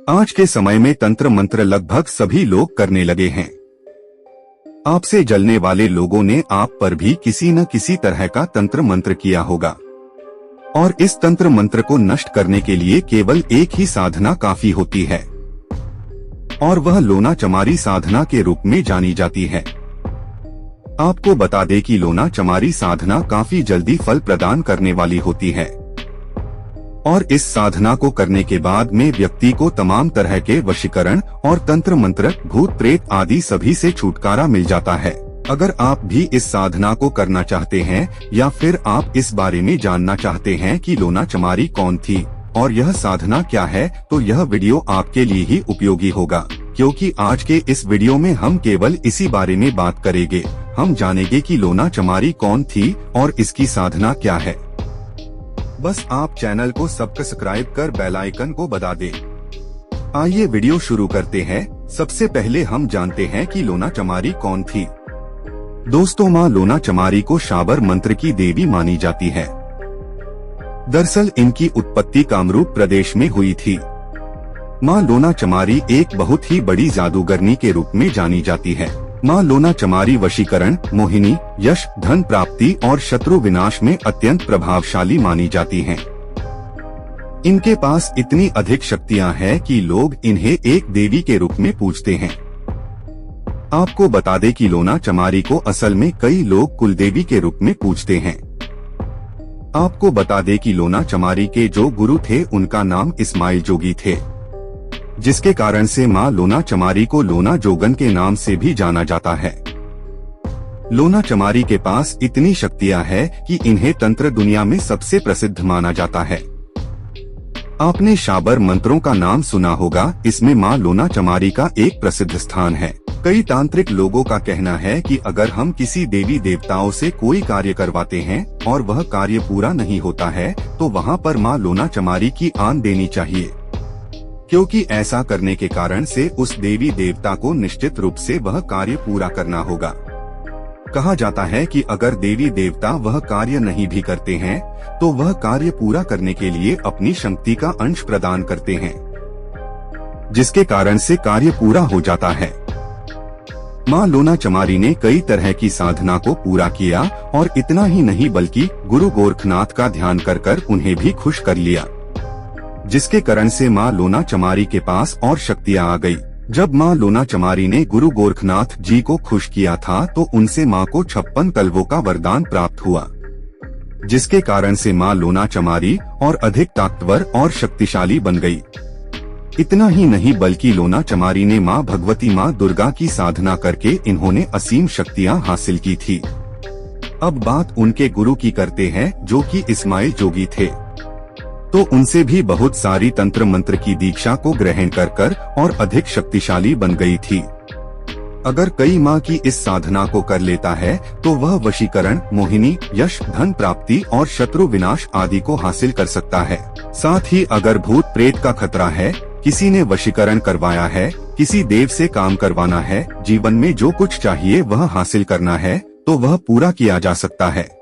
आज के समय में तंत्र मंत्र लगभग सभी लोग करने लगे हैं। आपसे जलने वाले लोगों ने आप पर भी किसी न किसी तरह का तंत्र मंत्र किया होगा और इस तंत्र मंत्र को नष्ट करने के लिए केवल एक ही साधना काफी होती है और वह लोना चमारी साधना के रूप में जानी जाती है। आपको बता दें कि लोना चमारी साधना काफी जल्दी फल प्रदान करने वाली होती है और इस साधना को करने के बाद में व्यक्ति को तमाम तरह के वशीकरण और तंत्र मंत्र, भूत प्रेत आदि सभी से छुटकारा मिल जाता है। अगर आप भी इस साधना को करना चाहते हैं या फिर आप इस बारे में जानना चाहते हैं कि लोना चमारी कौन थी और यह साधना क्या है, तो यह वीडियो आपके लिए ही उपयोगी होगा, क्योंकि आज के इस वीडियो में हम केवल इसी बारे में बात करेंगे। हम जानेंगे कि लोना चमारी कौन थी और इसकी साधना क्या है। बस आप चैनल को सब्सक्राइब कर बेल आइकन को बजा दें। आइए वीडियो शुरू करते हैं। सबसे पहले हम जानते हैं कि लोना चमारी कौन थी। दोस्तों, माँ लोना चमारी को शाबर मंत्र की देवी मानी जाती है। दरअसल इनकी उत्पत्ति कामरूप प्रदेश में हुई थी। माँ लोना चमारी एक बहुत ही बड़ी जादूगरनी के रूप में जानी जाती है। माँ लोना चमारी वशीकरण, मोहिनी, यश, धन प्राप्ति और शत्रु विनाश में अत्यंत प्रभावशाली मानी जाती हैं। इनके पास इतनी अधिक शक्तियां हैं कि लोग इन्हें एक देवी के रूप में पूजते हैं। आपको बता दें कि लोना चमारी को असल में कई लोग कुलदेवी के रूप में पूजते हैं। आपको बता दें कि लोना चमारी के जो गुरु थे उनका नाम इस्माइल जोगी थे, जिसके कारण से माँ लोना चमारी को लोना जोगन के नाम से भी जाना जाता है। लोना चमारी के पास इतनी शक्तियां हैं कि इन्हें तंत्र दुनिया में सबसे प्रसिद्ध माना जाता है। आपने शाबर मंत्रों का नाम सुना होगा, इसमें माँ लोना चमारी का एक प्रसिद्ध स्थान है। कई तांत्रिक लोगों का कहना है कि अगर हम किसी देवी देवताओं से कोई कार्य करवाते हैं और वह कार्य पूरा नहीं होता है तो वहाँ पर माँ लोना चमारी की आन देनी चाहिए, क्योंकि ऐसा करने के कारण से उस देवी देवता को निश्चित रूप से वह कार्य पूरा करना होगा। कहा जाता है कि अगर देवी देवता वह कार्य नहीं भी करते हैं तो वह कार्य पूरा करने के लिए अपनी शक्ति का अंश प्रदान करते हैं, जिसके कारण से कार्य पूरा हो जाता है। माँ लोना चमारी ने कई तरह की साधना को पूरा किया और इतना ही नहीं बल्कि गुरु गोरखनाथ का ध्यान कर कर उन्हें भी खुश कर लिया, जिसके कारण से माँ लोना चमारी के पास और शक्तियाँ आ गई। जब माँ लोना चमारी ने गुरु गोरखनाथ जी को खुश किया था तो उनसे माँ को 56 कलवों का वरदान प्राप्त हुआ, जिसके कारण से माँ लोना चमारी और अधिक ताकतवर और शक्तिशाली बन गई। इतना ही नहीं बल्कि लोना चमारी ने माँ भगवती माँ दुर्गा की साधना करके इन्होंने असीम शक्तियाँ हासिल की थी। अब बात उनके गुरु की करते हैं, जो कि इस्माइल जोगी थे। तो उनसे भी बहुत सारी तंत्र मंत्र की दीक्षा को ग्रहण कर कर और अधिक शक्तिशाली बन गई थी। अगर कई माह की इस साधना को कर लेता है तो वह वशीकरण, मोहिनी, यश, धन प्राप्ति और शत्रु विनाश आदि को हासिल कर सकता है। साथ ही अगर भूत प्रेत का खतरा है, किसी ने वशीकरण करवाया है, किसी देव से काम करवाना है, जीवन में जो कुछ चाहिए वह हासिल करना है, तो वह पूरा किया जा सकता है।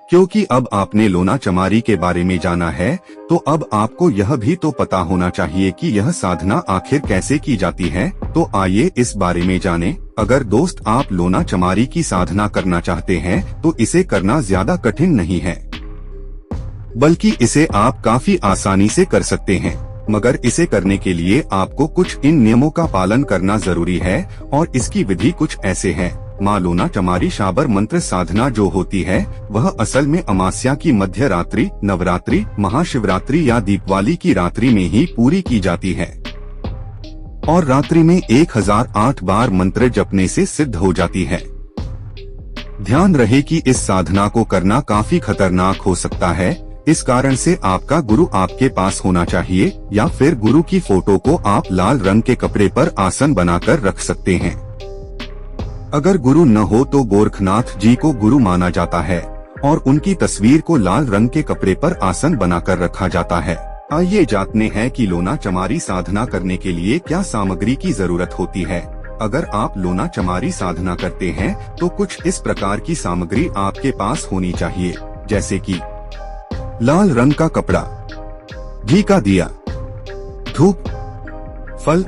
क्योंकि अब आपने लोना चमारी के बारे में जाना है तो अब आपको यह भी तो पता होना चाहिए कि यह साधना आखिर कैसे की जाती है। तो आइए इस बारे में जानें। अगर दोस्त आप लोना चमारी की साधना करना चाहते हैं तो इसे करना ज्यादा कठिन नहीं है, बल्कि इसे आप काफी आसानी से कर सकते हैं। मगर इसे करने के लिए आपको कुछ इन नियमों का पालन करना जरूरी है और इसकी विधि कुछ ऐसे है। माँ लोना चमारी शाबर मंत्र साधना जो होती है वह असल में अमावस्या की मध्य रात्रि, नवरात्रि, महाशिवरात्रि या दीपावली की रात्रि में ही पूरी की जाती है और रात्रि में 1008 बार मंत्र जपने से सिद्ध हो जाती है। ध्यान रहे कि इस साधना को करना काफी खतरनाक हो सकता है, इस कारण से आपका गुरु आपके पास होना चाहिए या फिर गुरु की फोटो को आप लाल रंग के कपड़े पर आसन बनाकर रख सकते हैं। अगर गुरु न हो तो गोरखनाथ जी को गुरु माना जाता है और उनकी तस्वीर को लाल रंग के कपड़े पर आसन बनाकर रखा जाता है। आइए जानते हैं कि लोना चमारी साधना करने के लिए क्या सामग्री की जरूरत होती है। अगर आप लोना चमारी साधना करते हैं तो कुछ इस प्रकार की सामग्री आपके पास होनी चाहिए, जैसे कि लाल रंग का कपड़ा, घी का दिया, धूप, फल,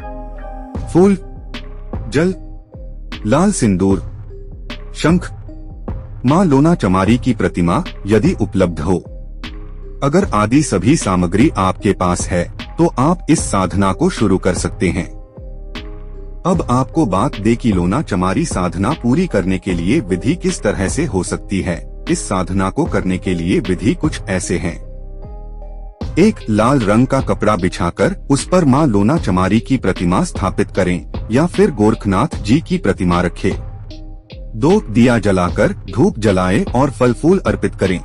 फूल, जल, लाल सिंदूर, शंख, मां लोना चमारी की प्रतिमा यदि उपलब्ध हो। अगर आदि सभी सामग्री आपके पास है तो आप इस साधना को शुरू कर सकते हैं। अब आपको बात दे कि लोना चमारी साधना पूरी करने के लिए विधि किस तरह से हो सकती है। इस साधना को करने के लिए विधि कुछ ऐसे हैं। 1. लाल रंग का कपड़ा बिछाकर उस पर मां लोना चमारी की प्रतिमा स्थापित करें या फिर गोरखनाथ जी की प्रतिमा रखें। 2. दिया जलाकर धूप जलाएं और फल फूल अर्पित करें।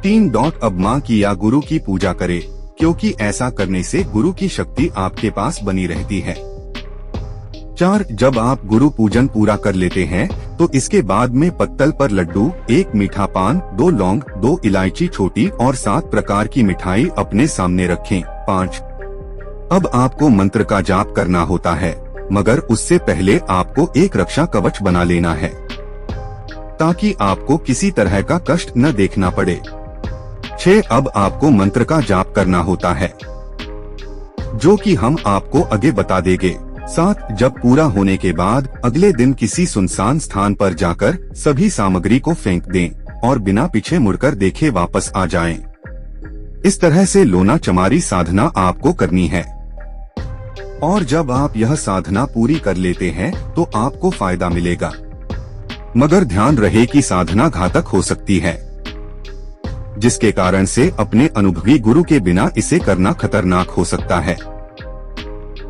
3. अब मां की या गुरु की पूजा करें, क्योंकि ऐसा करने से गुरु की शक्ति आपके पास बनी रहती है। 4. जब आप गुरु पूजन पूरा कर लेते हैं तो इसके बाद में पत्तल पर लड्डू, 1 मीठा पान, 2 लौंग, 2 इलायची छोटी और 7 प्रकार की मिठाई अपने सामने रखें। 5. अब आपको मंत्र का जाप करना होता है, मगर उससे पहले आपको एक रक्षा कवच बना लेना है ताकि आपको किसी तरह का कष्ट न देखना पड़े। 6. अब आपको मंत्र का जाप करना होता है, जो कि हम आपको आगे बता देंगे। 7. जब पूरा होने के बाद अगले दिन किसी सुनसान स्थान पर जाकर सभी सामग्री को फेंक दें और बिना पीछे मुड़कर देखे वापस आ जाएं। इस तरह से लोना चमारी साधना आपको करनी है और जब आप यह साधना पूरी कर लेते हैं तो आपको फायदा मिलेगा, मगर ध्यान रहे कि साधना घातक हो सकती है, जिसके कारण से अपने अनुभवी गुरु के बिना इसे करना खतरनाक हो सकता है।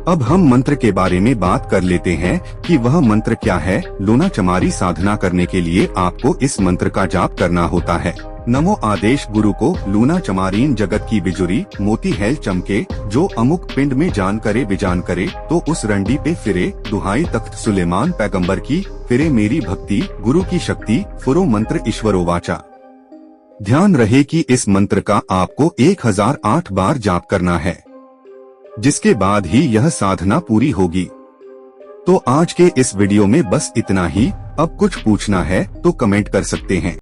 अब हम मंत्र के बारे में बात कर लेते हैं कि वह मंत्र क्या है। लोना चमारी साधना करने के लिए आपको इस मंत्र का जाप करना होता है। नमो आदेश गुरु को लूना चमारीन जगत की बिजुरी मोती हैल चमके, जो अमुक पिंड में जान करे बिजान करे, तो उस रंडी पे फिरे, दुहाई तख्त सुलेमान पैगंबर की, फिरे मेरी भक्ति गुरु की शक्ति, फुरो मंत्र ईश्वरो वाचा। ध्यान रहे कि इस मंत्र का आपको 1008 बार जाप करना है, जिसके बाद ही यह साधना पूरी होगी। तो आज के इस वीडियो में बस इतना ही। अब कुछ पूछना है तो कमेंट कर सकते हैं।